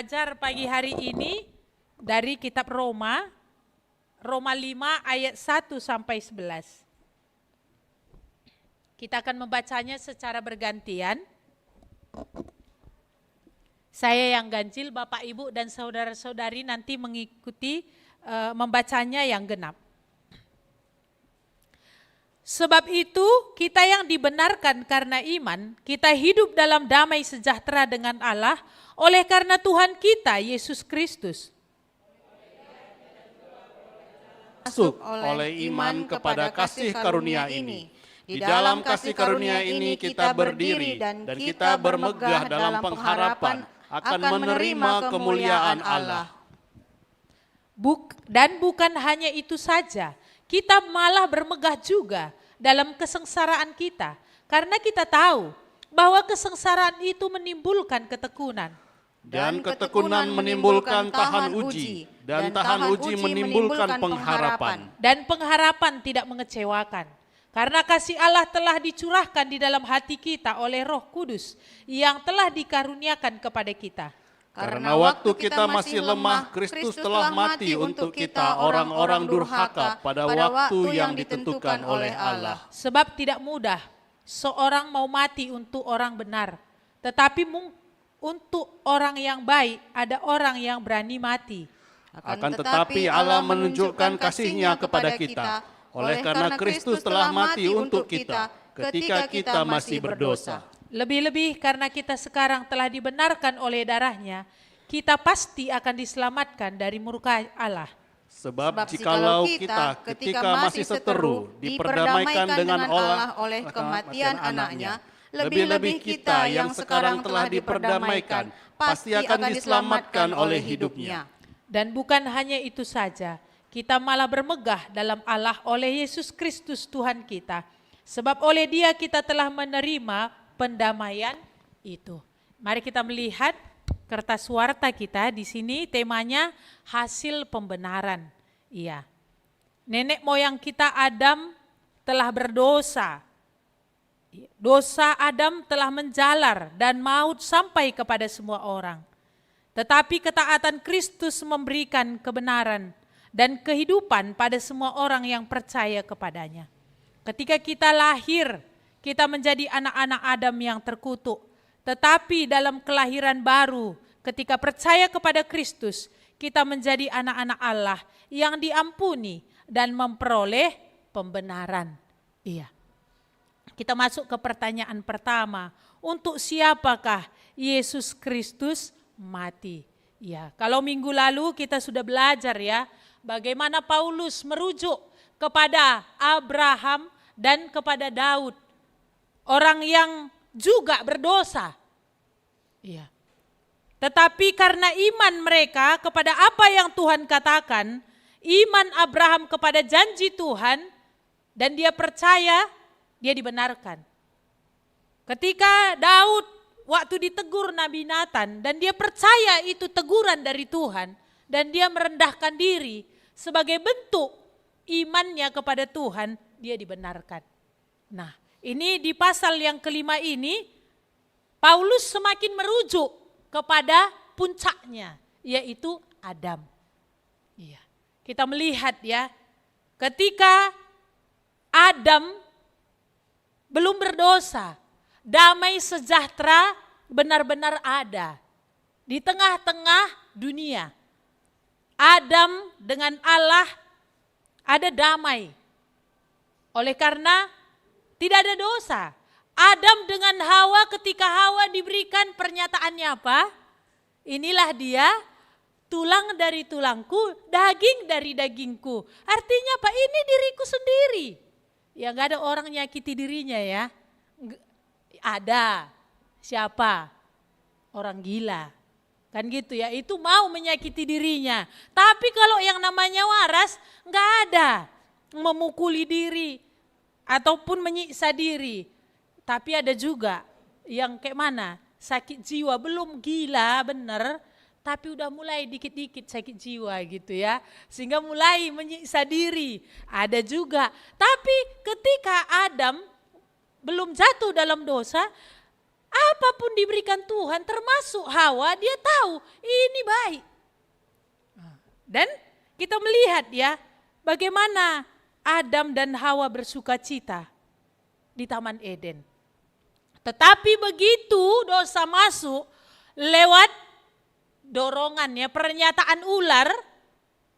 belajar pagi hari ini dari kitab Roma 5 ayat 1 sampai 11. Kita akan membacanya secara bergantian. Saya yang ganjil, Bapak Ibu dan saudara-saudari nanti mengikuti membacanya yang genap. Sebab itu kita yang dibenarkan karena iman, kita hidup dalam damai sejahtera dengan Allah oleh karena Tuhan kita Yesus Kristus. Masuk oleh iman kepada kasih karunia ini. Di dalam kasih karunia ini kita berdiri dan kita bermegah dalam pengharapan akan menerima kemuliaan Allah. Dan bukan hanya itu saja, kita malah bermegah juga dalam kesengsaraan kita. Karena kita tahu bahwa kesengsaraan itu menimbulkan ketekunan. Dan ketekunan menimbulkan tahan uji. Dan tahan uji menimbulkan pengharapan. Dan pengharapan tidak mengecewakan. Karena kasih Allah telah dicurahkan di dalam hati kita oleh Roh Kudus yang telah dikaruniakan kepada kita. Karena waktu kita masih lemah, Kristus telah mati untuk kita orang-orang durhaka pada waktu yang ditentukan oleh Allah. Sebab tidak mudah seorang mau mati untuk orang benar, tetapi untuk orang yang baik ada orang yang berani mati. Akan tetapi Allah menunjukkan kasih-Nya kepada kita, oleh karena Kristus telah mati untuk kita ketika kita masih berdosa. Lebih-lebih karena kita sekarang telah dibenarkan oleh darah-Nya, kita pasti akan diselamatkan dari murka Allah. Sebab jikalau kita ketika masih seteru diperdamaikan dengan Allah oleh kematian anaknya, lebih-lebih kita yang sekarang telah diperdamaikan pasti akan diselamatkan oleh hidupnya. Dan bukan hanya itu saja, kita malah bermegah dalam Allah oleh Yesus Kristus Tuhan kita. Sebab oleh Dia kita telah menerima pendamaian itu. Mari kita melihat kertas warta kita di sini, temanya hasil pembenaran. Iya. Nenek moyang kita Adam telah berdosa. Dosa Adam telah menjalar dan maut sampai kepada semua orang. Tetapi ketaatan Kristus memberikan kebenaran dan kehidupan pada semua orang yang percaya kepadanya. Ketika kita lahir, kita menjadi anak-anak Adam yang terkutuk. Tetapi dalam kelahiran baru, ketika percaya kepada Kristus, kita menjadi anak-anak Allah yang diampuni dan memperoleh pembenaran. Iya. Kita masuk ke pertanyaan pertama. Untuk siapakah Yesus Kristus mati? Ya, kalau minggu lalu kita sudah belajar ya, bagaimana Paulus merujuk kepada Abraham dan kepada Daud. Orang yang juga berdosa. Iya. Tetapi karena iman mereka kepada apa yang Tuhan katakan, iman Abraham kepada janji Tuhan, dan dia percaya, dia dibenarkan. Ketika Daud waktu ditegur Nabi Nathan dan dia percaya itu teguran dari Tuhan dan dia merendahkan diri sebagai bentuk imannya kepada Tuhan, dia dibenarkan. Nah, ini di pasal yang kelima ini Paulus semakin merujuk kepada puncaknya, yaitu Adam. Iya. Kita melihat ya, ketika Adam belum berdosa, damai sejahtera benar-benar ada di tengah-tengah dunia. Adam dengan Allah ada damai. Oleh karena tidak ada dosa. Adam dengan Hawa ketika Hawa diberikan pernyataannya apa? Inilah dia, tulang dari tulangku, daging dari dagingku. Artinya apa? Ini diriku sendiri. Ya gak ada orang nyakiti dirinya ya. Ada. Siapa? Orang gila. Kan gitu ya, itu mau menyakiti dirinya. Tapi kalau yang namanya waras, gak ada memukuli diri ataupun menyiksa diri. Tapi ada juga yang kayak mana? Sakit jiwa, belum gila bener, tapi udah mulai dikit-dikit sakit jiwa gitu ya. Sehingga mulai menyiksa diri. Ada juga. Tapi ketika Adam belum jatuh dalam dosa, Apapun diberikan Tuhan termasuk Hawa, dia tahu ini baik. Dan kita melihat ya bagaimana Adam dan Hawa bersuka cita di Taman Eden. Tetapi begitu dosa masuk lewat dorongannya pernyataan ular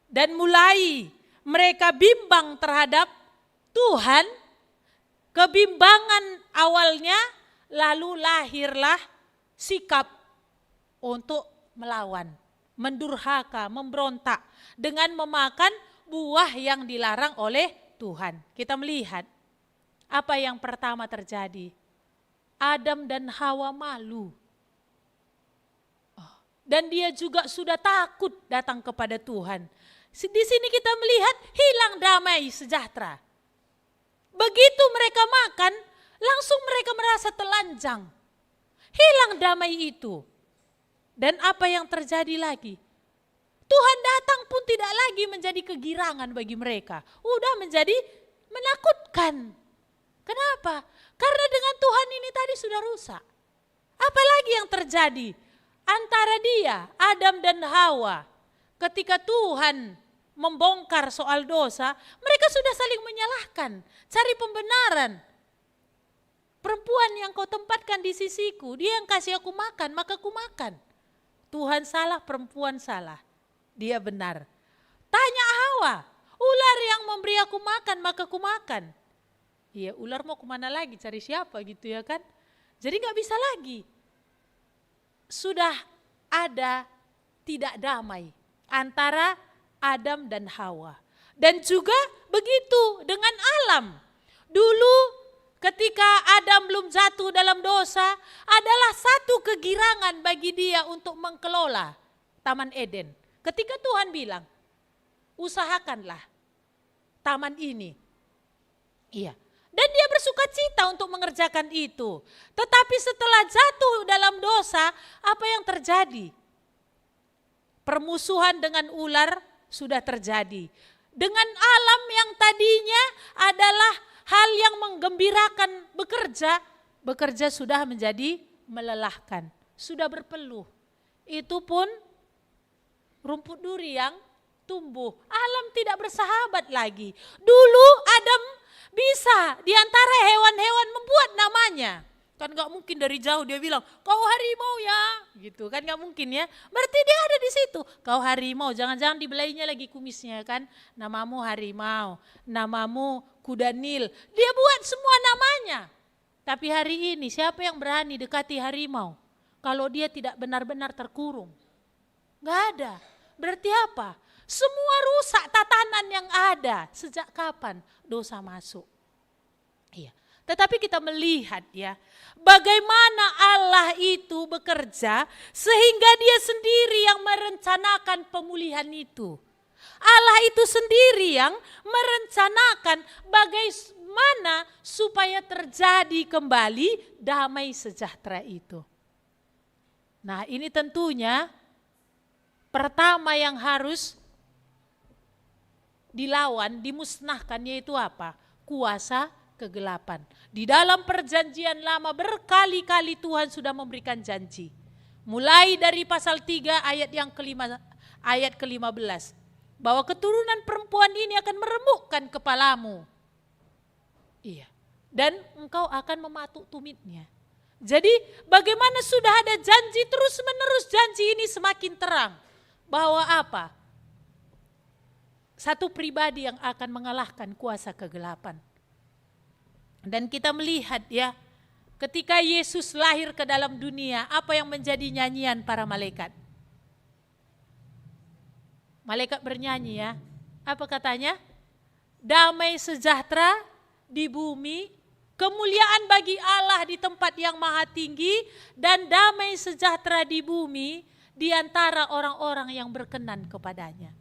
dan mulai mereka bimbang terhadap Tuhan, kebimbangan awalnya lalu lahirlah sikap untuk melawan, mendurhaka, memberontak dengan memakan buah yang dilarang oleh Tuhan. Kita melihat apa yang pertama terjadi. Adam dan Hawa malu. Dan dia juga sudah takut datang kepada Tuhan. Di sini kita melihat hilang damai sejahtera. Begitu mereka makan, langsung mereka merasa telanjang. Hilang damai itu. Dan apa yang terjadi lagi? Tuhan datang pun tidak lagi menjadi kegirangan bagi mereka. Udah menjadi menakutkan. Kenapa? Karena dengan Tuhan ini tadi sudah rusak. Apalagi yang terjadi antara dia, Adam dan Hawa. Ketika Tuhan membongkar soal dosa, mereka sudah saling menyalahkan, cari pembenaran. Perempuan yang kau tempatkan di sisiku, dia yang kasih aku makan, maka aku makan. Tuhan salah, perempuan salah. Dia benar. Tanya Hawa, ular yang memberi aku makan, maka aku makan. Iya, ular mau kemana lagi, cari siapa gitu ya kan. Jadi gak bisa lagi. Sudah ada tidak damai antara Adam dan Hawa. Dan juga begitu dengan alam. Dulu ketika Adam belum jatuh dalam dosa, adalah satu kegirangan bagi dia untuk mengelola Taman Eden. Ketika Tuhan bilang, usahakanlah taman ini. Iya. Dan dia bersuka cita untuk mengerjakan itu. Tetapi setelah jatuh dalam dosa, apa yang terjadi? Permusuhan dengan ular sudah terjadi. Dengan alam yang tadinya adalah hal yang menggembirakan bekerja sudah menjadi melelahkan. Sudah berpeluh. Itu pun rumput duri yang tumbuh. Alam tidak bersahabat lagi. Dulu Adam bisa di antara hewan-hewan membuat namanya. Kan gak mungkin dari jauh dia bilang, kau harimau ya. Gitu kan gak mungkin ya. Berarti dia ada di situ. Kau harimau, jangan-jangan dibelainya lagi kumisnya kan. Namamu harimau, namamu kuda Nil. Dia buat semua namanya. Tapi hari ini siapa yang berani dekati harimau? Kalau dia tidak benar-benar terkurung. Gak ada. Berarti apa? Semua rusak tatanan yang ada. Sejak kapan dosa masuk? Iya. Tetapi kita melihat ya, bagaimana Allah itu bekerja sehingga dia sendiri yang merencanakan pemulihan itu. Allah itu sendiri yang merencanakan bagaimana supaya terjadi kembali damai sejahtera itu. Nah, ini tentunya pertama yang harus dilawan, dimusnahkan yaitu apa? Kuasa kegelapan. Di dalam perjanjian lama berkali-kali Tuhan sudah memberikan janji. Mulai dari pasal 3 ayat ke-15. Bahwa keturunan perempuan ini akan meremukkan kepalamu. Iya. Dan engkau akan mematuk tumitnya. Jadi bagaimana sudah ada janji terus menerus janji ini semakin terang. Bahwa apa? Satu pribadi yang akan mengalahkan kuasa kegelapan. Dan kita melihat ya, ketika Yesus lahir ke dalam dunia, apa yang menjadi nyanyian para malaikat? Malaikat bernyanyi ya, apa katanya? Damai sejahtera di bumi, kemuliaan bagi Allah di tempat yang maha tinggi, dan damai sejahtera di bumi di antara orang-orang yang berkenan kepadanya.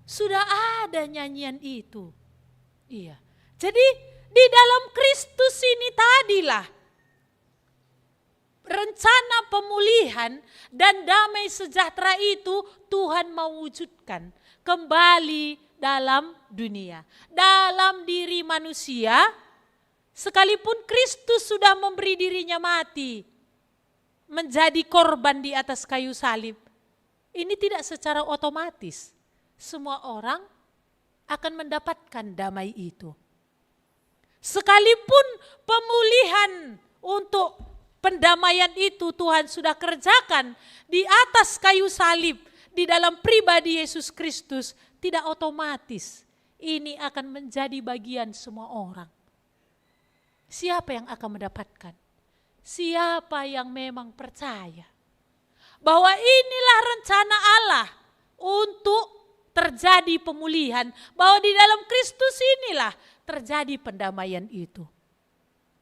Sudah ada nyanyian itu. Iya. Jadi di dalam Kristus ini tadilah rencana pemulihan dan damai sejahtera itu Tuhan mewujudkan kembali dalam dunia. Dalam diri manusia Sekalipun Kristus sudah memberi dirinya mati, menjadi korban di atas kayu salib, ini tidak secara otomatis semua orang akan mendapatkan damai itu. Sekalipun pemulihan untuk pendamaian itu Tuhan sudah kerjakan di atas kayu salib, di dalam pribadi Yesus Kristus, tidak otomatis ini akan menjadi bagian semua orang. Siapa yang akan mendapatkan? Siapa yang memang percaya bahwa inilah rencana Allah untuk terjadi pemulihan, bahwa di dalam Kristus inilah terjadi pendamaian itu.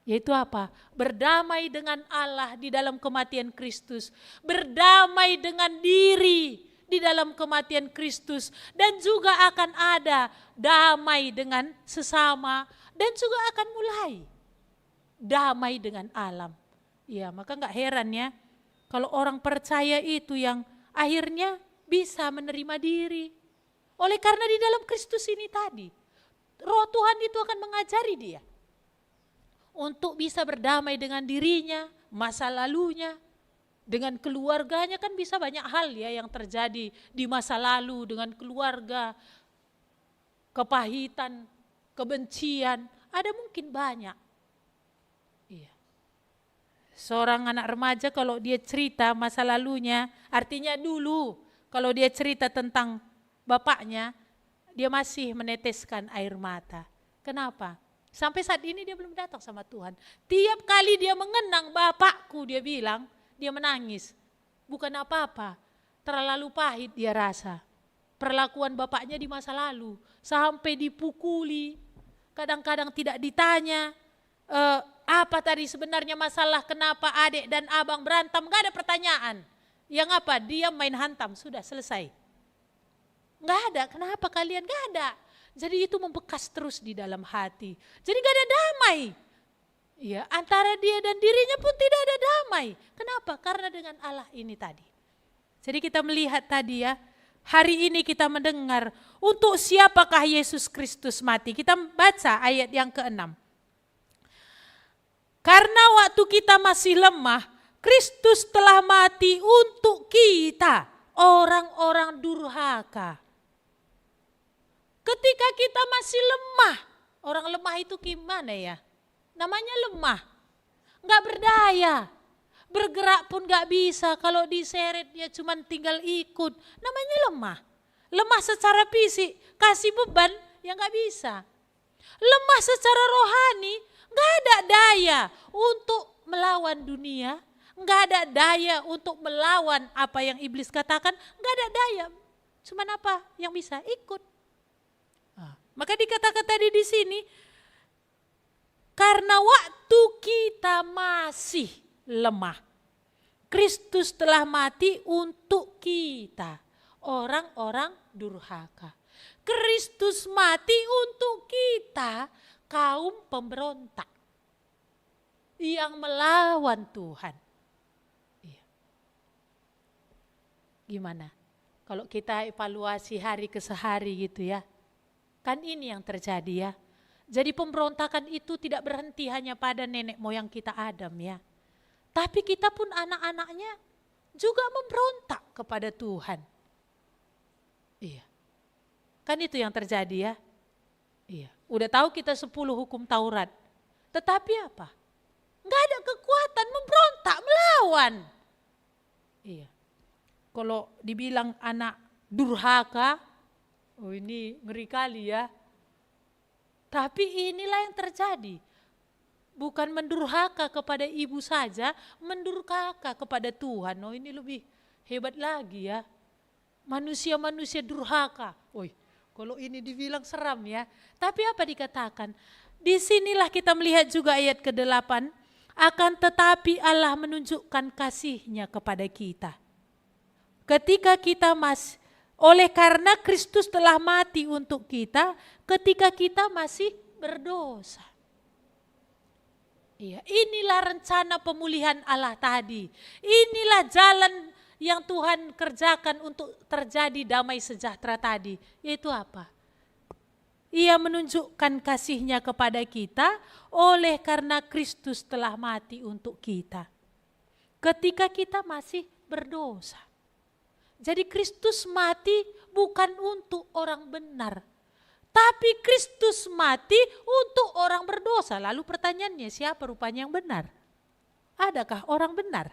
Yaitu apa? Berdamai dengan Allah di dalam kematian Kristus, berdamai dengan diri di dalam kematian Kristus, dan juga akan ada damai dengan sesama, dan juga akan mulai damai dengan alam. Ya, maka enggak heran ya kalau orang percaya itu yang akhirnya bisa menerima diri. Oleh karena di dalam Kristus ini tadi, Roh Tuhan itu akan mengajari dia untuk bisa berdamai dengan dirinya, masa lalunya, dengan keluarganya. Kan bisa banyak hal ya yang terjadi di masa lalu dengan keluarga, kepahitan, kebencian, ada mungkin banyak. Iya. Seorang anak remaja kalau dia cerita masa lalunya, artinya dulu kalau dia cerita tentang bapaknya, dia masih meneteskan air mata. Kenapa? Sampai saat ini dia belum datang sama Tuhan. Tiap kali dia mengenang bapakku, dia bilang, dia menangis. Bukan apa-apa, terlalu pahit dia rasa. Perlakuan bapaknya di masa lalu, sampai dipukuli, kadang-kadang tidak ditanya, apa tadi sebenarnya masalah, kenapa adik dan abang berantem, gak ada pertanyaan. Yang apa? Dia main hantam, sudah selesai. Gak ada, kenapa kalian? Gak ada. Jadi itu membekas terus di dalam hati. Jadi gak ada damai. Ya, antara dia dan dirinya pun tidak ada damai. Kenapa? Karena dengan Allah ini tadi. Jadi kita melihat tadi ya, hari ini kita mendengar untuk siapakah Yesus Kristus mati. Kita baca ayat yang ke-6. Karena waktu kita masih lemah, Kristus telah mati untuk kita, orang-orang durhaka. Ketika kita masih lemah, orang lemah itu gimana ya? Namanya lemah, nggak berdaya, bergerak pun nggak bisa. Kalau diseret dia cuma tinggal ikut, namanya lemah. Lemah secara fisik, kasih beban yang nggak bisa. Lemah secara rohani, nggak ada daya untuk melawan dunia, nggak ada daya untuk melawan apa yang iblis katakan, nggak ada daya. Cuman apa yang bisa? Ikut. Maka dikatakan tadi di sini, karena waktu kita masih lemah, Kristus telah mati untuk kita, orang-orang durhaka. Kristus mati untuk kita, kaum pemberontak yang melawan Tuhan. Gimana? Kalau kita evaluasi hari ke sehari gitu ya. Kan ini yang terjadi ya. Jadi pemberontakan itu tidak berhenti hanya pada nenek moyang kita Adam ya. Tapi kita pun anak-anaknya juga memberontak kepada Tuhan. Iya. Kan itu yang terjadi ya. Iya. Udah tahu kita 10 hukum Taurat. Tetapi apa? Enggak ada kekuatan memberontak, melawan. Iya. Kalau dibilang anak durhaka, oh ini ngeri kali ya. Tapi inilah yang terjadi. Bukan mendurhaka kepada ibu saja, mendurhaka kepada Tuhan. Oh ini lebih hebat lagi ya. Manusia-manusia durhaka. Woi, kalau ini dibilang seram ya. Tapi apa dikatakan? Disinilah kita melihat juga ayat ke-8. Akan tetapi Allah menunjukkan kasih-Nya kepada kita. Ketika kita oleh karena Kristus telah mati untuk kita ketika kita masih berdosa. Iya, inilah rencana pemulihan Allah tadi. Inilah jalan yang Tuhan kerjakan untuk terjadi damai sejahtera tadi. Yaitu apa? Ia menunjukkan kasih-Nya kepada kita oleh karena Kristus telah mati untuk kita. Ketika kita masih berdosa. Jadi Kristus mati bukan untuk orang benar. Tapi Kristus mati untuk orang berdosa. Lalu pertanyaannya, siapa rupanya yang benar? Adakah orang benar?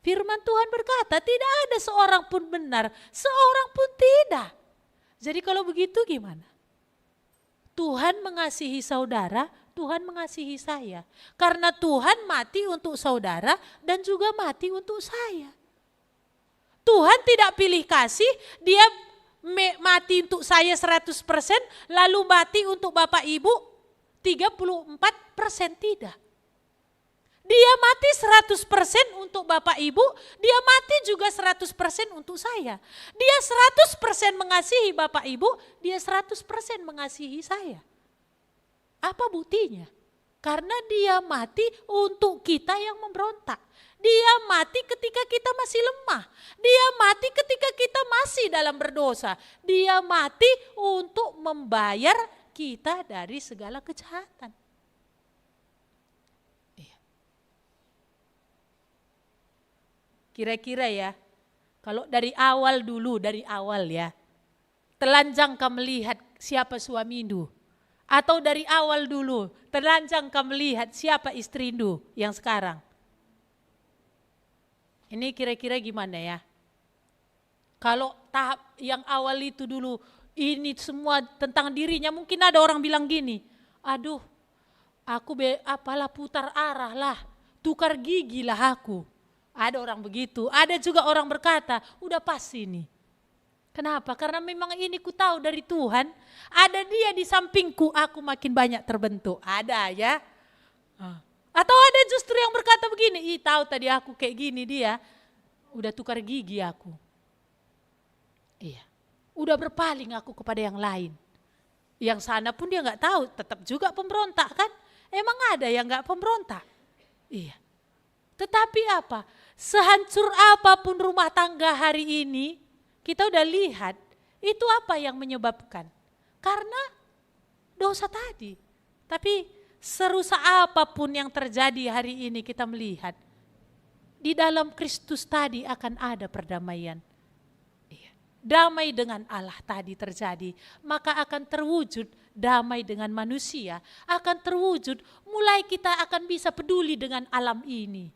Firman Tuhan berkata, tidak ada seorang pun benar, seorang pun tidak. Jadi kalau begitu gimana? Tuhan mengasihi saudara, Tuhan mengasihi saya. Karena Tuhan mati untuk saudara dan juga mati untuk saya. Tuhan tidak pilih kasih, dia mati untuk saya 100%, lalu mati untuk Bapak Ibu 34%, tidak. Dia mati 100% untuk Bapak Ibu, dia mati juga 100% untuk saya. Dia 100% mengasihi Bapak Ibu, dia 100% mengasihi saya. Apa buktinya? Karena dia mati untuk kita yang memberontak. Dia mati ketika kita masih lemah. Dia mati ketika kita masih dalam berdosa. Dia mati untuk membayar kita dari segala kejahatan. Kira-kira ya, kalau dari awal dulu, dari awal ya, telanjang kau melihat siapa suamimu. Atau dari awal dulu, telanjang kau melihat siapa istrimu yang sekarang. Ini kira-kira gimana ya? Kalau tahap yang awal itu dulu, ini semua tentang dirinya, mungkin ada orang bilang gini, aduh, aku apalah putar arah lah, tukar gigi lah aku. Ada orang begitu, ada juga orang berkata, udah pas ini. Kenapa? Karena memang ini ku tahu dari Tuhan, ada dia di sampingku, aku makin banyak terbentuk. Ada ya. Atau ada justru yang berkata begini, tahu tadi aku kayak gini dia, udah tukar gigi aku. Iya, udah berpaling aku kepada yang lain. Yang sana pun dia nggak tahu, tetap juga pemberontak kan? Emang ada yang nggak pemberontak? Iya. Tetapi apa? Sehancur apapun rumah tangga hari ini, kita udah lihat itu apa yang menyebabkan. Karena dosa tadi. Tapi serusak apapun yang terjadi hari ini kita melihat, di dalam Kristus tadi akan ada perdamaian. Damai dengan Allah tadi terjadi, maka akan terwujud damai dengan manusia, akan terwujud mulai kita akan bisa peduli dengan alam ini.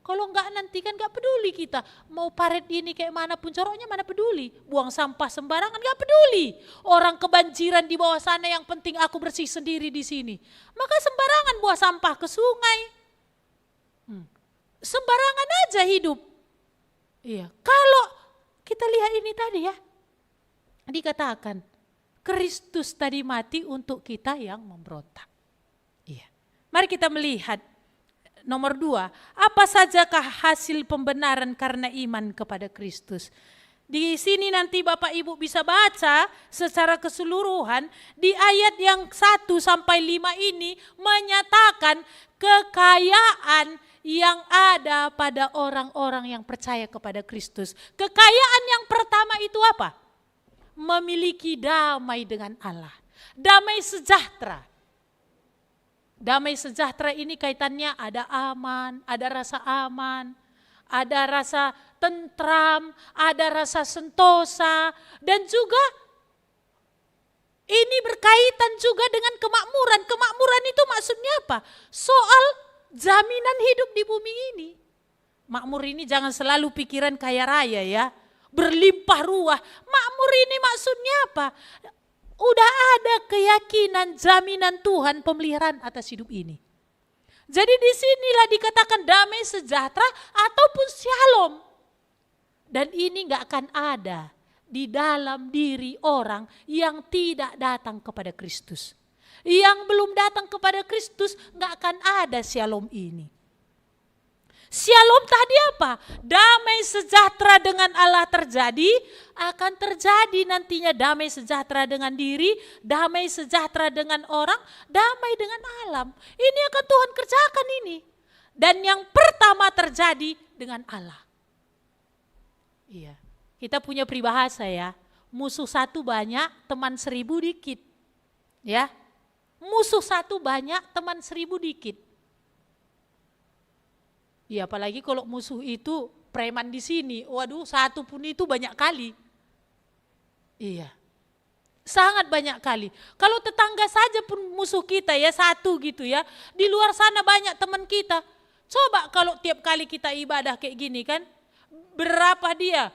Kalau enggak nanti kan enggak peduli kita. Mau paret ini kayak mana pun coroknya mana peduli. Buang sampah sembarangan enggak peduli. Orang kebanjiran di bawah sana yang penting aku bersih sendiri di sini. Maka sembarangan buang sampah ke sungai. Sembarangan aja hidup. Iya. Kalau kita lihat ini tadi ya. Dikatakan Kristus tadi mati untuk kita yang memberontak. Iya. Mari kita melihat. Nomor 2, apa sajakah hasil pembenaran karena iman kepada Kristus? Di sini nanti Bapak Ibu bisa baca secara keseluruhan di ayat yang 1 sampai 5 ini menyatakan kekayaan yang ada pada orang-orang yang percaya kepada Kristus. Kekayaan yang pertama itu apa? Memiliki damai dengan Allah. Damai sejahtera. Damai sejahtera ini kaitannya ada aman, ada rasa aman, ada rasa tentram, ada rasa sentosa, dan juga ini berkaitan juga dengan kemakmuran. Kemakmuran itu maksudnya apa? Soal jaminan hidup di bumi ini. Makmur ini jangan selalu pikiran kaya raya ya, berlimpah ruah. Makmur ini maksudnya apa? Udah ada keyakinan jaminan Tuhan pemeliharaan atas hidup ini. Jadi disinilah dikatakan damai sejahtera ataupun shalom. Dan ini gak akan ada di dalam diri orang yang tidak datang kepada Kristus. Yang belum datang kepada Kristus gak akan ada shalom ini. Shalom tadi apa? Damai sejahtera dengan Allah terjadi, akan terjadi nantinya damai sejahtera dengan diri, damai sejahtera dengan orang, damai dengan alam. Ini akan Tuhan kerjakan ini. Dan yang pertama terjadi dengan Allah. Iya, kita punya peribahasa ya, musuh satu banyak, teman 1000 dikit. Ya, musuh satu banyak, teman 1000 dikit. Ya apalagi kalau musuh itu preman di sini, waduh satu pun itu banyak kali. Iya, sangat banyak kali. Kalau tetangga saja pun musuh kita ya satu gitu ya, di luar sana banyak teman kita. Coba kalau tiap kali kita ibadah kayak gini kan, berapa dia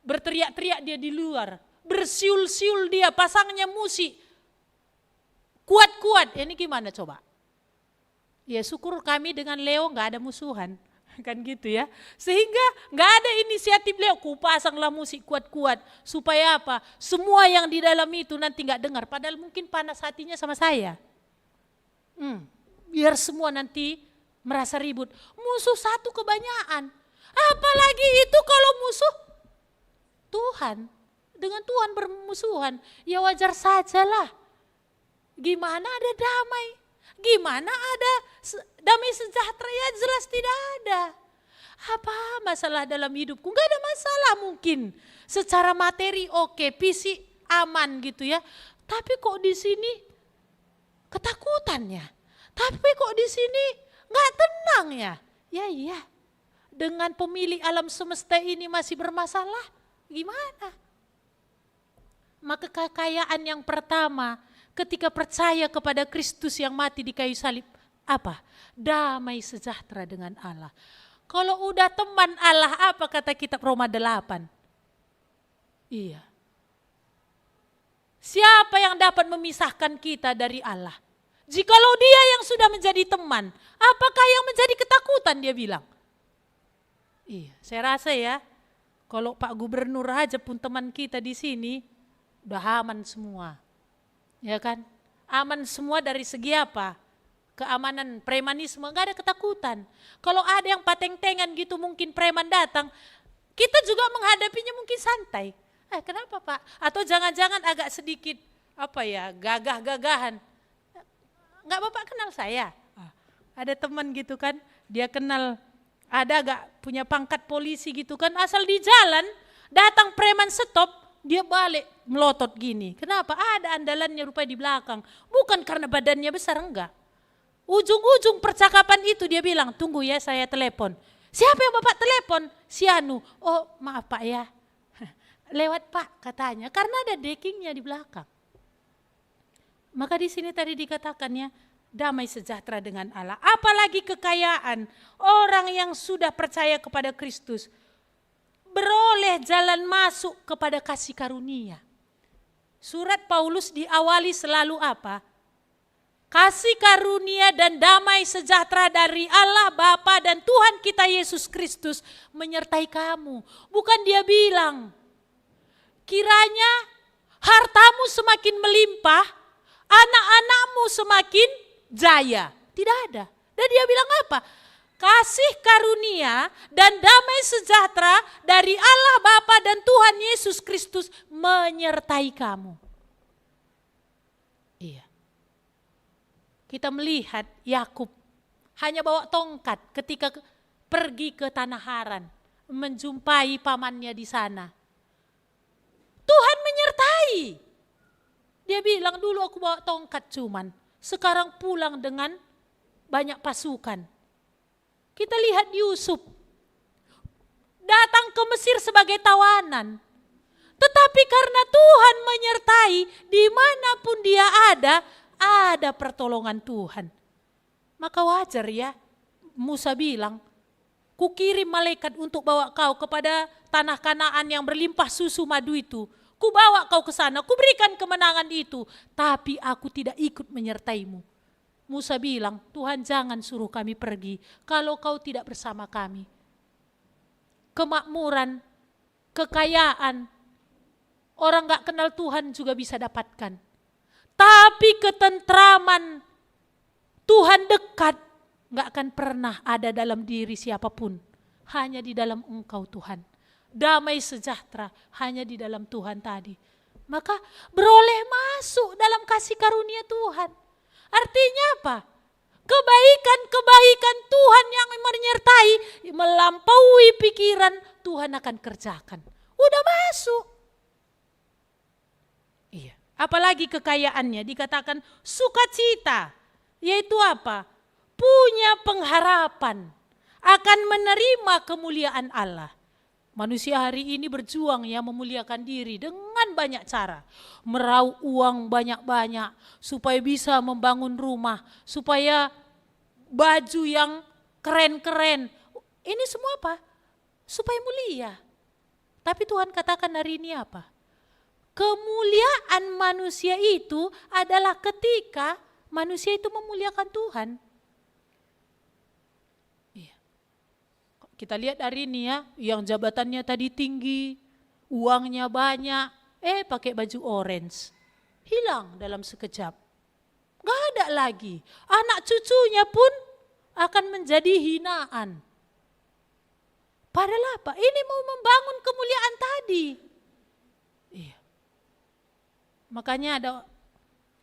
berteriak-teriak dia di luar, bersiul-siul dia, pasangnya musik, kuat-kuat. Ini gimana coba? Ya syukur kami dengan Leo nggak ada musuhan. Kan gitu ya, sehingga nggak ada inisiatif Leo, ku pasanglah musik kuat-kuat supaya apa? Semua yang di dalam itu nanti nggak dengar, padahal mungkin panas hatinya sama saya. Biar semua nanti merasa ribut. Musuh satu kebanyakan, apalagi itu kalau musuh Tuhan, dengan Tuhan bermusuhan, ya wajar sajalah. Gimana ada damai? Gimana ada damai sejahtera? Ya jelas tidak ada. Apa masalah dalam hidupku? Gak ada masalah mungkin. Secara materi oke, fisik aman gitu ya. Tapi kok di sini ketakutannya? Tapi kok di sini gak tenang ya? Ya iya, dengan pemilik alam semesta ini masih bermasalah, gimana? Maka kekayaan yang pertama ketika percaya kepada Kristus yang mati di kayu salib, apa? Damai sejahtera dengan Allah. Kalau udah teman Allah, apa kata kitab Roma 8? Iya. Siapa yang dapat memisahkan kita dari Allah? Jikalau dia yang sudah menjadi teman, apakah yang menjadi ketakutan, dia bilang. Iya, saya rasa ya, kalau Pak Gubernur aja pun teman kita di sini, udah aman semua. Ya kan, aman semua dari segi apa? Keamanan, premanisme, gak ada ketakutan. Kalau ada yang pateng-tengan gitu mungkin preman datang, kita juga menghadapinya mungkin santai. Kenapa Pak? Atau jangan-jangan agak sedikit gagah-gagahan. Gak Bapak kenal saya? Ada teman gitu kan, dia kenal, ada agak punya pangkat polisi gitu kan, asal di jalan datang preman stop, dia balik melotot gini. Kenapa? Ada andalannya rupanya di belakang. Bukan karena badannya besar, enggak. Ujung-ujung percakapan itu dia bilang, tunggu ya saya telepon. Siapa yang Bapak telepon? Si Anu. Oh maaf Pak ya. Lewat Pak katanya, karena ada deckingnya di belakang. Maka di sini tadi dikatakannya, damai sejahtera dengan Allah. Apalagi kekayaan orang yang sudah percaya kepada Kristus, beroleh jalan masuk kepada kasih karunia. Surat Paulus diawali selalu apa? Kasih karunia dan damai sejahtera dari Allah Bapa dan Tuhan kita Yesus Kristus menyertai kamu. Bukan dia bilang, kiranya hartamu semakin melimpah, anak-anakmu semakin jaya. Tidak ada. Dan dia bilang apa? Kasih karunia dan damai sejahtera dari Allah Bapa dan Tuhan Yesus Kristus menyertai kamu. Iya. Kita melihat Yakub hanya bawa tongkat ketika pergi ke tanah Haran, menjumpai pamannya di sana. Tuhan menyertai. Dia bilang dulu aku bawa tongkat cuman, sekarang pulang dengan banyak pasukan. Kita lihat Yusuf datang ke Mesir sebagai tawanan. Tetapi karena Tuhan menyertai, dimanapun dia ada pertolongan Tuhan. Maka wajar ya, Musa bilang, kukirim malaikat untuk bawa kau kepada tanah Kanaan yang berlimpah susu madu itu. Ku bawa kau ke sana, ku berikan kemenangan itu, tapi aku tidak ikut menyertaimu. Musa bilang, Tuhan jangan suruh kami pergi kalau kau tidak bersama kami. Kemakmuran, kekayaan, orang gak kenal Tuhan juga bisa dapatkan. Tapi ketentraman Tuhan dekat gak akan pernah ada dalam diri siapapun. Hanya di dalam Engkau Tuhan. Damai sejahtera hanya di dalam Tuhan tadi. Maka beroleh masuk dalam kasih karunia Tuhan. Artinya apa? Kebaikan-kebaikan Tuhan yang menyertai, melampaui pikiran, Tuhan akan kerjakan. Udah masuk. Iya. Apalagi kekayaannya dikatakan sukacita, yaitu apa? Punya pengharapan akan menerima kemuliaan Allah. Manusia hari ini berjuang ya memuliakan diri dengan banyak cara. Meraup uang banyak-banyak supaya bisa membangun rumah, supaya baju yang keren-keren. Ini semua apa? Supaya mulia. Tapi Tuhan katakan hari ini apa? Kemuliaan manusia itu adalah ketika manusia itu memuliakan Tuhan. Iya. Kita lihat hari ini ya, yang jabatannya tadi tinggi, uangnya banyak, pakai baju orange. Hilang dalam sekejap. Gak ada lagi. Anak cucunya pun akan menjadi hinaan. Padahal apa? Ini mau membangun kemuliaan tadi. Iya. Makanya ada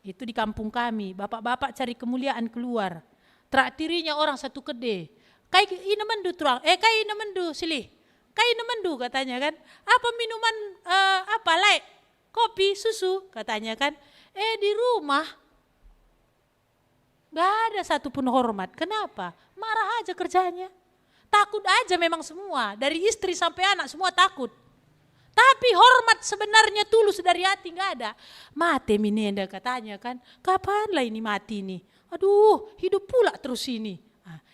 itu di kampung kami, bapak-bapak cari kemuliaan keluar. Traktirinya orang satu kede. Kai ina mendu terang, kai ina mendu silih. Kai ina mendu katanya kan. Apa minuman apa lain? Kopi, susu katanya kan. Di rumah gak ada satupun hormat. Kenapa? Marah aja kerjanya. Takut aja memang semua. Dari istri sampai anak semua takut. Tapi hormat sebenarnya tulus dari hati gak ada. Mati minenda katanya kan. Kapan lah ini mati nih? Aduh hidup pula terus ini.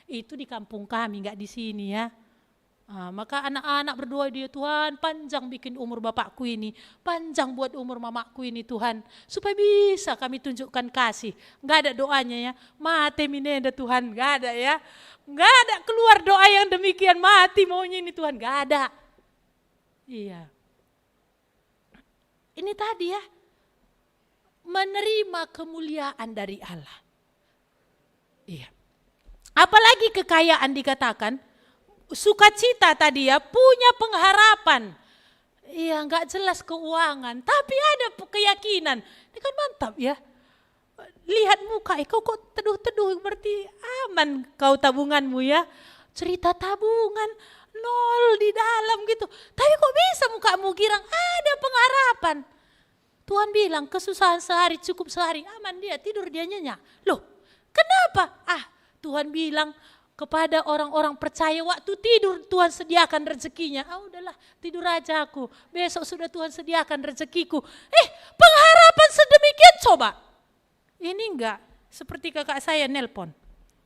Itu di kampung kami gak di sini ya. Maka anak-anak berdoa dia, Tuhan panjang bikin umur bapakku ini. Panjang buat umur mamaku ini Tuhan. Supaya bisa kami tunjukkan kasih. Gak ada doanya ya. Mati minenda Tuhan gak ada ya. Gak ada keluar doa yang demikian mati maunya ini Tuhan. Gak ada. Iya. Ini tadi ya, menerima kemuliaan dari Allah. Iya. Apalagi kekayaan dikatakan, sukacita tadi ya, punya pengharapan. Iya, nggak jelas keuangan, tapi ada keyakinan. Ini kan mantap ya. Lihat muka, kok teduh-teduh, berarti aman kau tabunganmu ya. Cerita tabungan, nol di dalam gitu. Tapi kok bisa mukamu girang? Ada pengharapan. Tuhan bilang kesusahan sehari cukup sehari. Aman dia, tidur dia nyenyak. Loh kenapa? Tuhan bilang kepada orang-orang percaya waktu tidur Tuhan sediakan rezekinya. Udahlah tidur aja aku. Besok sudah Tuhan sediakan rezekiku. Pengharapan sedemikian coba. Ini enggak seperti kakak saya nelpon.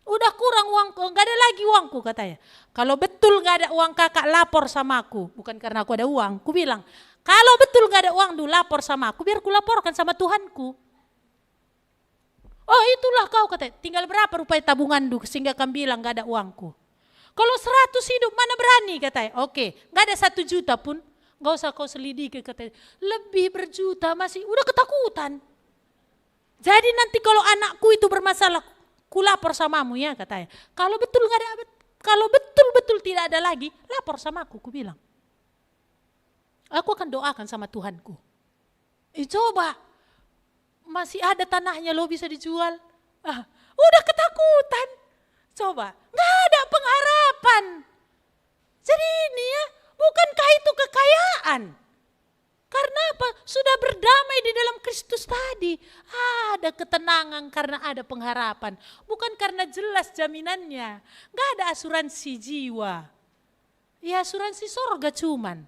Udah kurang uangku, enggak ada lagi uangku katanya. Kalau betul enggak ada uang kakak lapor sama aku. Bukan karena aku ada uang. Aku bilang, kalau betul enggak ada uang du lapor sama aku, biar aku laporkan sama Tuhanku. Oh itulah kau katanya, tinggal berapa rupiah tabungan du sehingga kami bilang enggak ada uangku. Kalau 100 hidup mana berani katanya. Oke, enggak ada 1 juta pun. Enggak usah kau selidiki katanya. Lebih berjuta masih, udah ketakutan. Jadi nanti kalau anakku itu bermasalah, ku lapor samamu ya katanya. Kalau betul nggak ada, kalau betul-betul tidak ada lagi, lapor sama aku bilang. Aku akan doakan sama Tuhanku. Coba, masih ada tanahnya lo bisa dijual. Udah ketakutan. Coba, nggak ada pengharapan. Jadi ini ya, bukankah itu kekayaan? Karena apa? Sudah berdamai di dalam Kristus tadi. Ada ketenangan karena ada pengharapan. Bukan karena jelas jaminannya. Gak ada asuransi jiwa. Ya asuransi sorga cuman.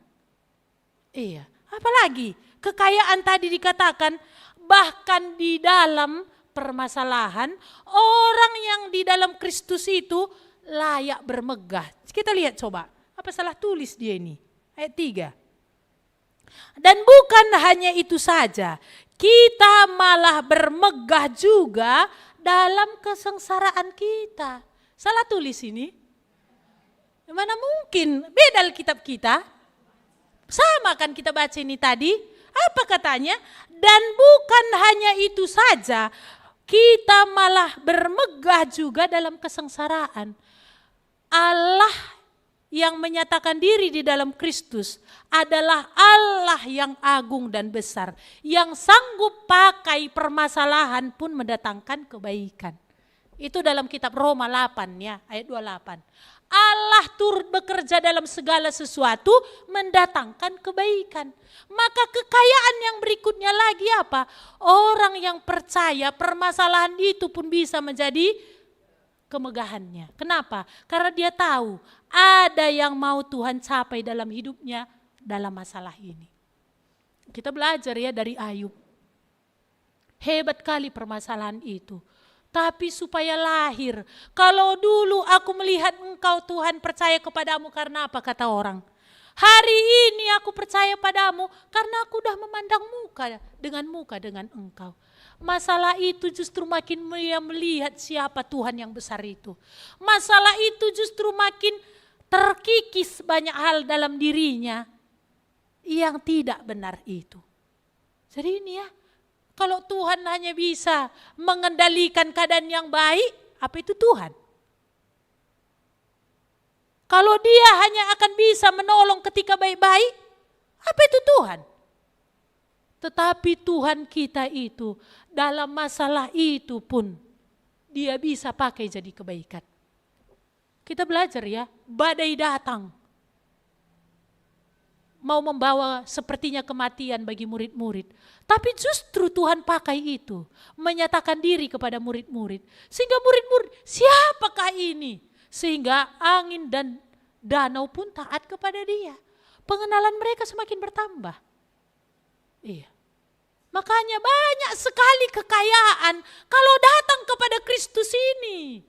Iya. Apalagi kekayaan tadi dikatakan bahkan di dalam permasalahan orang yang di dalam Kristus itu layak bermegah. Kita lihat coba. Apa salah tulis dia ini? Ayat 3. Dan bukan hanya itu saja, kita malah bermegah juga dalam kesengsaraan kita. Salah tulis ini? Mana mungkin, beda Alkitab kita. Sama kan kita baca ini tadi. Apa katanya? Dan bukan hanya itu saja, kita malah bermegah juga dalam kesengsaraan. Allah yang menyatakan diri di dalam Kristus adalah Allah yang agung dan besar, yang sanggup pakai permasalahan pun mendatangkan kebaikan. Itu dalam kitab Roma 8 ya, ayat 28. Allah turut bekerja dalam segala sesuatu mendatangkan kebaikan. Maka kekayaan yang berikutnya lagi apa? Orang yang percaya permasalahan itu pun bisa menjadi kemegahannya. Kenapa? Karena dia tahu ada yang mau Tuhan capai dalam hidupnya dalam masalah ini. Kita belajar ya dari Ayub. Hebat kali permasalahan itu. Tapi supaya lahir. Kalau dulu aku melihat engkau Tuhan percaya kepadamu karena apa kata orang. Hari ini aku percaya padamu karena aku sudah memandang muka dengan engkau. Masalah itu justru makin melihat siapa Tuhan yang besar itu. Masalah itu justru makin terkikis banyak hal dalam dirinya yang tidak benar itu. Jadi ini ya, kalau Tuhan hanya bisa mengendalikan keadaan yang baik, apa itu Tuhan? Kalau dia hanya akan bisa menolong ketika baik-baik, apa itu Tuhan? Tetapi Tuhan kita itu dalam masalah itu pun dia bisa pakai jadi kebaikan. Kita belajar ya, badai datang. Mau membawa sepertinya kematian bagi murid-murid. Tapi justru Tuhan pakai itu. Menyatakan diri kepada murid-murid. Sehingga murid-murid, siapakah ini? Sehingga angin dan danau pun taat kepada dia. Pengenalan mereka semakin bertambah. Iya. Makanya banyak sekali kekayaan kalau datang kepada Kristus ini.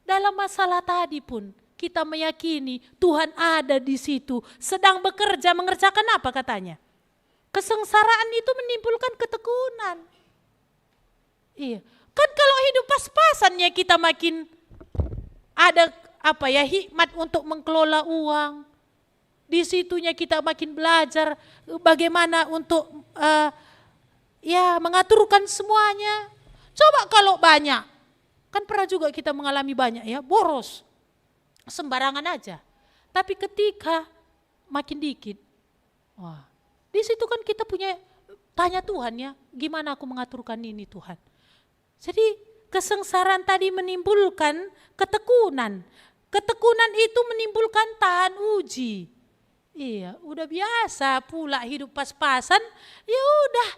Dalam masalah tadi pun kita meyakini Tuhan ada di situ, sedang bekerja mengerjakan apa katanya? Kesengsaraan itu menimbulkan ketekunan. Iya. Kan kalau hidup pas-pasannya kita makin ada hikmat untuk mengelola uang. Di situnya kita makin belajar bagaimana untuk mengaturkan semuanya. Coba kalau banyak, kan pernah juga kita mengalami banyak ya, boros. Sembarangan aja. Tapi ketika makin dikit, di situ kan kita punya tanya Tuhan ya, gimana aku mengaturkan ini Tuhan. Jadi kesengsaraan tadi menimbulkan ketekunan. Ketekunan itu menimbulkan tahan uji. Iya, udah biasa pula hidup pas-pasan, ya udah.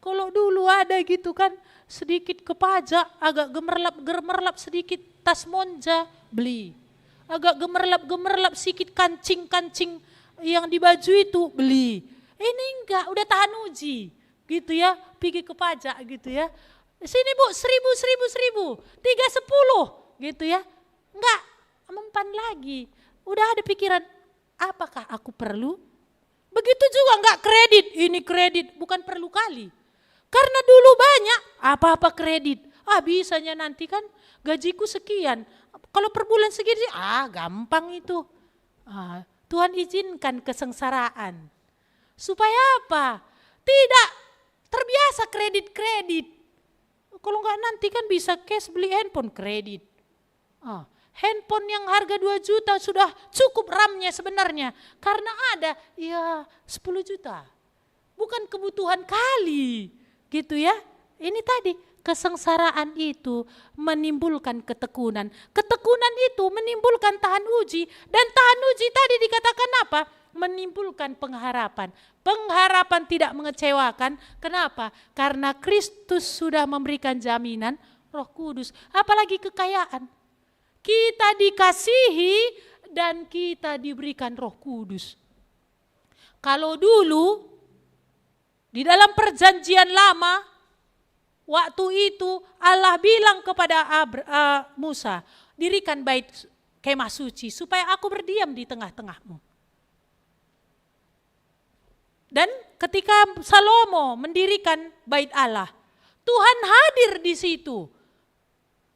Kalau dulu ada gitu kan, sedikit kepajak, agak gemerlap sedikit tas monja, beli. Agak gemerlap sedikit kancing-kancing yang di baju itu, beli. Ini enggak, udah tahan uji. Gitu ya, pergi ke pajak gitu ya. Sini bu, 1.000, 310 gitu ya. Enggak, mempan lagi. Udah ada pikiran, apakah aku perlu? Begitu juga enggak kredit, ini kredit bukan perlu kali. Karena dulu banyak, apa-apa kredit. Bisanya nanti kan gajiku sekian. Kalau per bulan segini, gampang itu. Tuhan izinkan kesengsaraan. Supaya apa? Tidak terbiasa kredit-kredit. Kalau enggak nanti kan bisa cash beli handphone kredit. Handphone yang harga 2 juta sudah cukup RAM-nya sebenarnya. Karena ada 10 juta. Bukan kebutuhan kali. Gitu ya. Ini tadi kesengsaraan itu menimbulkan ketekunan. Ketekunan itu menimbulkan tahan uji. Dan tahan uji tadi dikatakan apa? Menimbulkan pengharapan. Pengharapan tidak mengecewakan. Kenapa? Karena Kristus sudah memberikan jaminan Roh Kudus. Apalagi kekayaan. Kita dikasihi dan kita diberikan Roh Kudus. Kalau dulu di dalam perjanjian lama, waktu itu Allah bilang kepada Musa, dirikan bait kemah suci supaya aku berdiam di tengah-tengahmu. Dan ketika Salomo mendirikan bait Allah, Tuhan hadir di situ.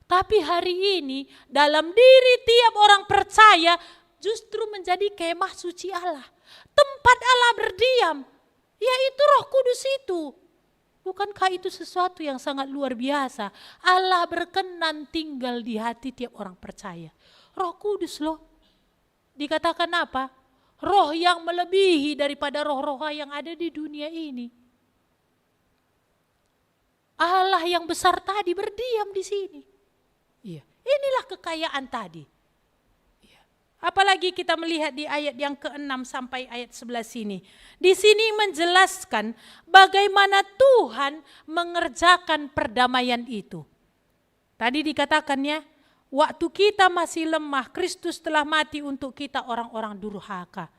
Tapi hari ini dalam diri tiap orang percaya justru menjadi kemah suci Allah. Tempat Allah berdiam, yaitu Roh Kudus itu. Bukankah itu sesuatu yang sangat luar biasa? Allah berkenan tinggal di hati tiap orang percaya. Roh Kudus loh. Dikatakan apa? Roh yang melebihi daripada roh-roh yang ada di dunia ini. Allah yang besar tadi berdiam di sini. Iya, Inilah kekayaan tadi. Apalagi kita melihat di ayat yang ke-6 sampai ayat 11 ini. Di sini menjelaskan bagaimana Tuhan mengerjakan perdamaian itu. Tadi dikatakannya, waktu kita masih lemah, Kristus telah mati untuk kita orang-orang durhaka.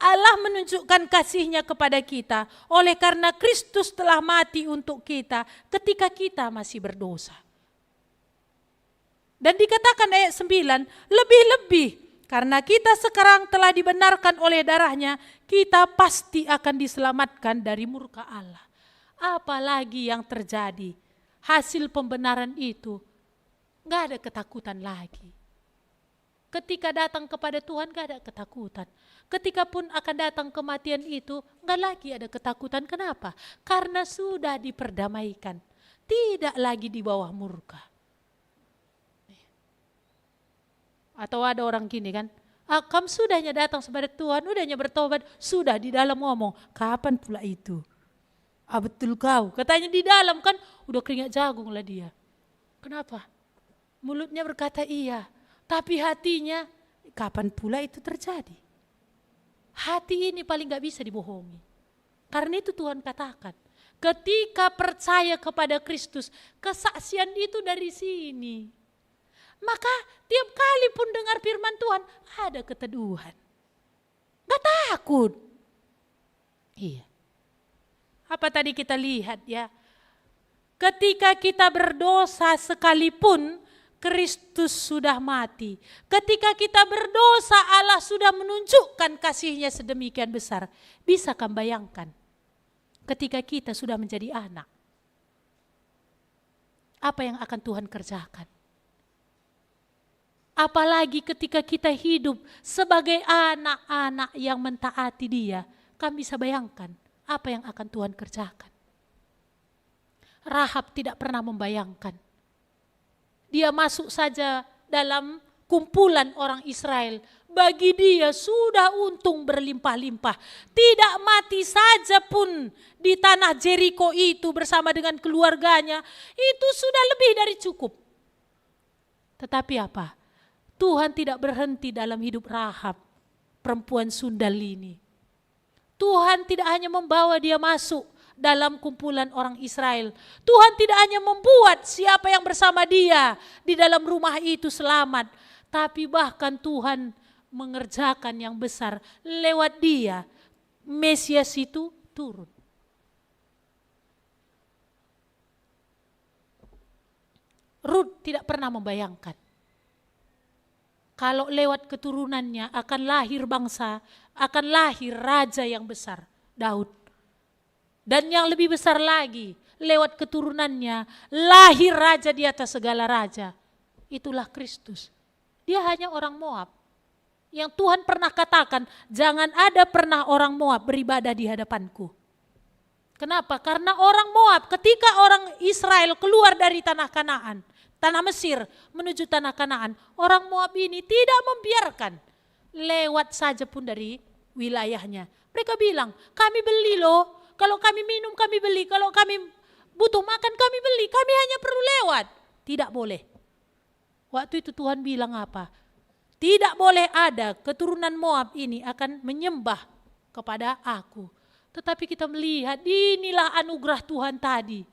Allah menunjukkan kasih-Nya kepada kita oleh karena Kristus telah mati untuk kita ketika kita masih berdosa. Dan dikatakan ayat 9, lebih-lebih karena kita sekarang telah dibenarkan oleh darah-Nya, kita pasti akan diselamatkan dari murka Allah. Apalagi yang terjadi, hasil pembenaran itu, gak ada ketakutan lagi. Ketika datang kepada Tuhan gak ada ketakutan. Ketika pun akan datang kematian itu, gak lagi ada ketakutan. Kenapa? Karena sudah diperdamaikan. Tidak lagi di bawah murka. Atau ada orang gini kan, kamu sudahnya datang kepada Tuhan, udahnya bertobat, sudah di dalam ngomong, kapan pula itu? Betul kau, katanya di dalam kan, udah keringat jagung lah dia. Kenapa? Mulutnya berkata iya, tapi hatinya, kapan pula itu terjadi? Hati ini paling gak bisa dibohongi. Karena itu Tuhan katakan, ketika percaya kepada Kristus, kesaksian itu dari sini. Maka tiap kali pun dengar firman Tuhan, ada keteduhan. Gak takut. Iya. Apa tadi kita lihat ya? Ketika kita berdosa sekalipun, Kristus sudah mati. Ketika kita berdosa, Allah sudah menunjukkan kasih-Nya sedemikian besar. Bisa kamu bayangkan? Ketika kita sudah menjadi anak, apa yang akan Tuhan kerjakan? Apalagi ketika kita hidup sebagai anak-anak yang mentaati Dia, kami bisa bayangkan apa yang akan Tuhan kerjakan. Rahab tidak pernah membayangkan. Dia masuk saja dalam kumpulan orang Israel. Bagi dia sudah untung berlimpah-limpah. Tidak mati saja pun di tanah Jericho itu bersama dengan keluarganya, itu sudah lebih dari cukup. Tetapi apa? Tuhan tidak berhenti dalam hidup Rahab, perempuan sundal ini. Tuhan tidak hanya membawa dia masuk dalam kumpulan orang Israel. Tuhan tidak hanya membuat siapa yang bersama dia di dalam rumah itu selamat. Tapi bahkan Tuhan mengerjakan yang besar lewat dia. Mesias itu turun. Rut tidak pernah membayangkan kalau lewat keturunannya akan lahir bangsa, akan lahir raja yang besar, Daud. Dan yang lebih besar lagi, lewat keturunannya lahir raja di atas segala raja. Itulah Kristus. Dia hanya orang Moab. Yang Tuhan pernah katakan, jangan ada pernah orang Moab beribadah di hadapanku. Kenapa? Karena orang Moab ketika orang Israel keluar dari tanah Kanaan, tanah Mesir menuju tanah Kanaan, orang Moab ini tidak membiarkan lewat saja pun dari wilayahnya. Mereka bilang, kami beli loh, kalau kami minum kami beli, kalau kami butuh makan kami beli, kami hanya perlu lewat. Tidak boleh. Waktu itu Tuhan bilang apa? Tidak boleh ada keturunan Moab ini akan menyembah kepada aku. Tetapi kita melihat inilah anugerah Tuhan tadi.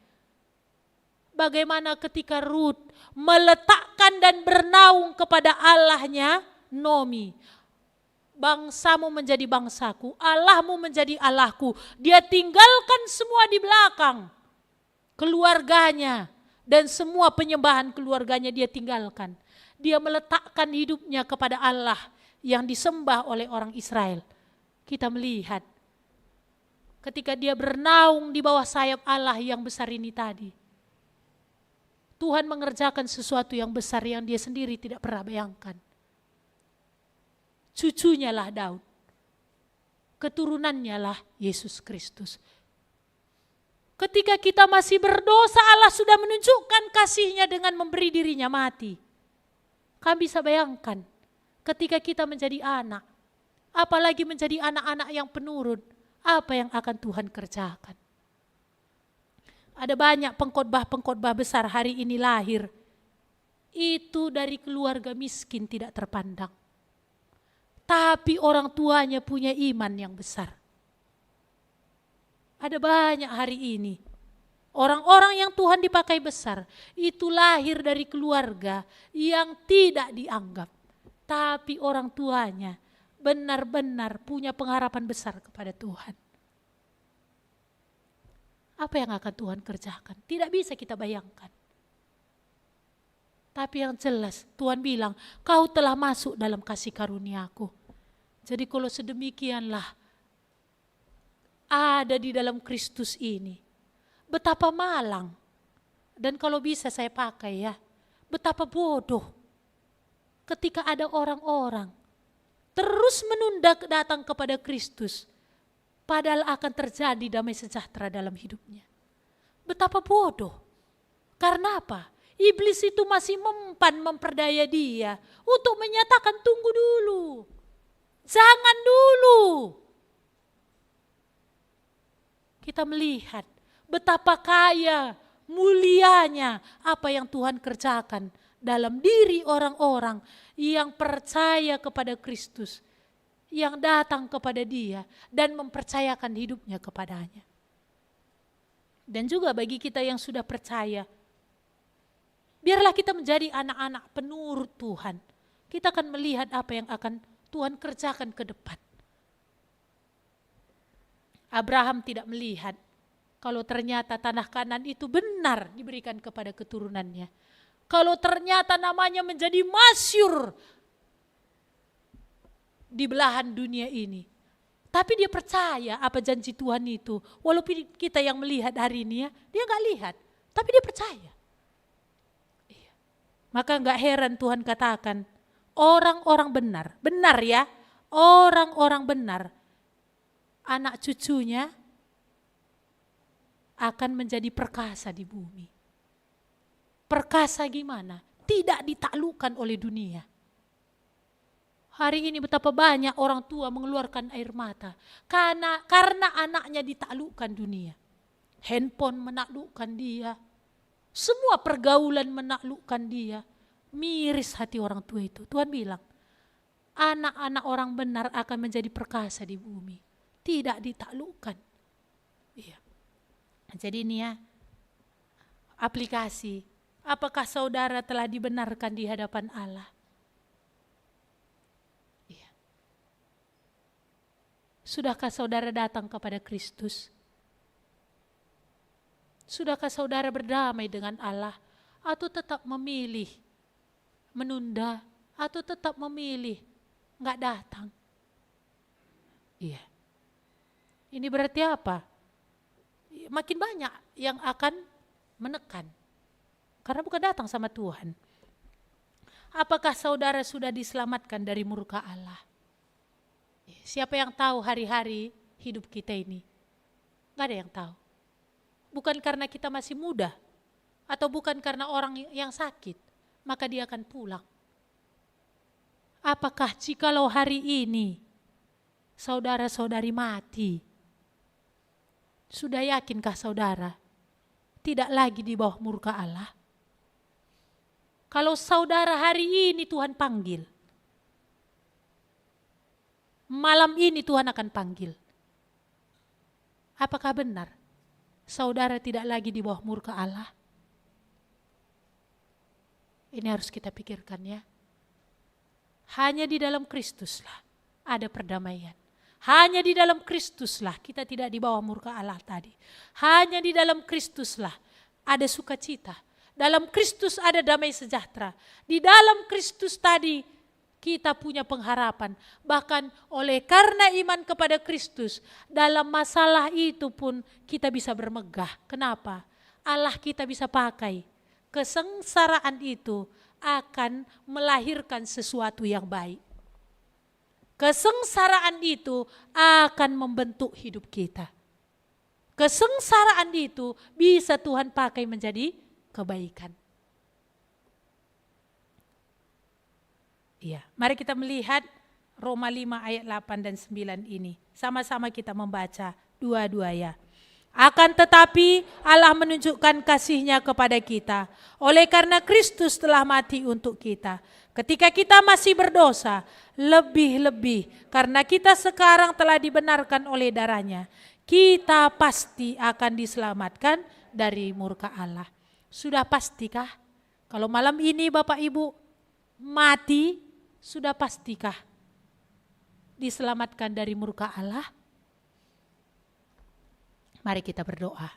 Bagaimana ketika Rut meletakkan dan bernaung kepada Allahnya, Nomi. Bangsamu menjadi bangsaku, Allahmu menjadi Allahku. Dia tinggalkan semua di belakang. Keluarganya dan semua penyembahan keluarganya dia tinggalkan. Dia meletakkan hidupnya kepada Allah yang disembah oleh orang Israel. Kita melihat ketika dia bernaung di bawah sayap Allah yang besar ini tadi. Tuhan mengerjakan sesuatu yang besar yang dia sendiri tidak pernah bayangkan. Cucunya lah Daud. Keturunannya lah Yesus Kristus. Ketika kita masih berdosa, Allah sudah menunjukkan kasih-Nya dengan memberi dirinya mati. Kami bisa bayangkan ketika kita menjadi anak, apalagi menjadi anak-anak yang penurut, apa yang akan Tuhan kerjakan. Ada banyak pengkhotbah-pengkhotbah besar hari ini lahir itu dari keluarga miskin tidak terpandang. Tapi orang tuanya punya iman yang besar. Ada banyak hari ini orang-orang yang Tuhan dipakai besar itu lahir dari keluarga yang tidak dianggap. Tapi orang tuanya benar-benar punya pengharapan besar kepada Tuhan. Apa yang akan Tuhan kerjakan? Tidak bisa kita bayangkan. Tapi yang jelas Tuhan bilang, kau telah masuk dalam kasih karunia-Ku. Jadi kalau sedemikianlah ada di dalam Kristus ini, betapa malang. Dan kalau bisa saya pakai ya, betapa bodoh ketika ada orang-orang terus menunda datang kepada Kristus, padahal akan terjadi damai sejahtera dalam hidupnya. Betapa bodoh. Karena apa? Iblis itu masih mempan memperdaya dia untuk menyatakan tunggu dulu. Jangan dulu. Kita melihat betapa kaya, mulianya apa yang Tuhan kerjakan dalam diri orang-orang yang percaya kepada Kristus, yang datang kepada Dia dan mempercayakan hidupnya kepadanya. Dan juga bagi kita yang sudah percaya, biarlah kita menjadi anak-anak penurut Tuhan. Kita akan melihat apa yang akan Tuhan kerjakan ke depan. Abraham tidak melihat kalau ternyata tanah Kanan itu benar diberikan kepada keturunannya. Kalau ternyata namanya menjadi masyhur di belahan dunia ini. Tapi dia percaya apa janji Tuhan itu. Walaupun kita yang melihat hari ini ya, dia gak lihat. Tapi dia percaya. Maka gak heran Tuhan katakan, orang-orang benar ya, orang-orang benar, anak cucunya akan menjadi perkasa di bumi. Perkasa gimana? Tidak ditaklukkan oleh dunia. Hari ini betapa banyak orang tua mengeluarkan air mata karena anaknya ditaklukkan dunia. Handphone menaklukkan dia. Semua pergaulan menaklukkan dia. Miris hati orang tua itu. Tuhan bilang, anak-anak orang benar akan menjadi perkasa di bumi. Tidak ditaklukkan. Iya. Jadi ini ya, aplikasi. Apakah saudara telah dibenarkan di hadapan Allah? Iya. Sudahkah saudara datang kepada Kristus? Sudahkah saudara berdamai dengan Allah? Atau tetap memilih menunda? Atau tetap memilih nggak datang? Iya. Ini berarti apa? Makin banyak yang akan menekan. Karena bukan datang sama Tuhan. Apakah saudara sudah diselamatkan dari murka Allah? Siapa yang tahu hari-hari hidup kita ini? Gak ada yang tahu. Bukan karena kita masih muda, atau bukan karena orang yang sakit, maka dia akan pulang. Apakah jikalau hari ini saudara-saudari mati, sudah yakinkah saudara tidak lagi di bawah murka Allah? Kalau saudara hari ini Tuhan panggil, malam ini Tuhan akan panggil, apakah benar saudara tidak lagi di bawah murka Allah? Ini harus kita pikirkan ya. Hanya di dalam Kristuslah ada perdamaian. Hanya di dalam Kristuslah kita tidak di bawah murka Allah tadi. Hanya di dalam Kristuslah ada sukacita. Dalam Kristus ada damai sejahtera. Di dalam Kristus tadi kita punya pengharapan. Bahkan oleh karena iman kepada Kristus, dalam masalah itu pun kita bisa bermegah. Kenapa? Allah kita bisa pakai. Kesengsaraan itu akan melahirkan sesuatu yang baik. Kesengsaraan itu akan membentuk hidup kita. Kesengsaraan itu bisa Tuhan pakai menjadi kebaikan. Iya, mari kita melihat Roma 5 ayat 8 dan 9 ini. Sama-sama kita membaca dua-dua ya. Akan tetapi Allah menunjukkan kasih-Nya kepada kita. Oleh karena Kristus telah mati untuk kita. Ketika kita masih berdosa, lebih-lebih karena kita sekarang telah dibenarkan oleh darah-Nya, kita pasti akan diselamatkan dari murka Allah. Sudah pastikah? Kalau malam ini Bapak Ibu mati, sudah pastikah diselamatkan dari murka Allah? Mari kita berdoa.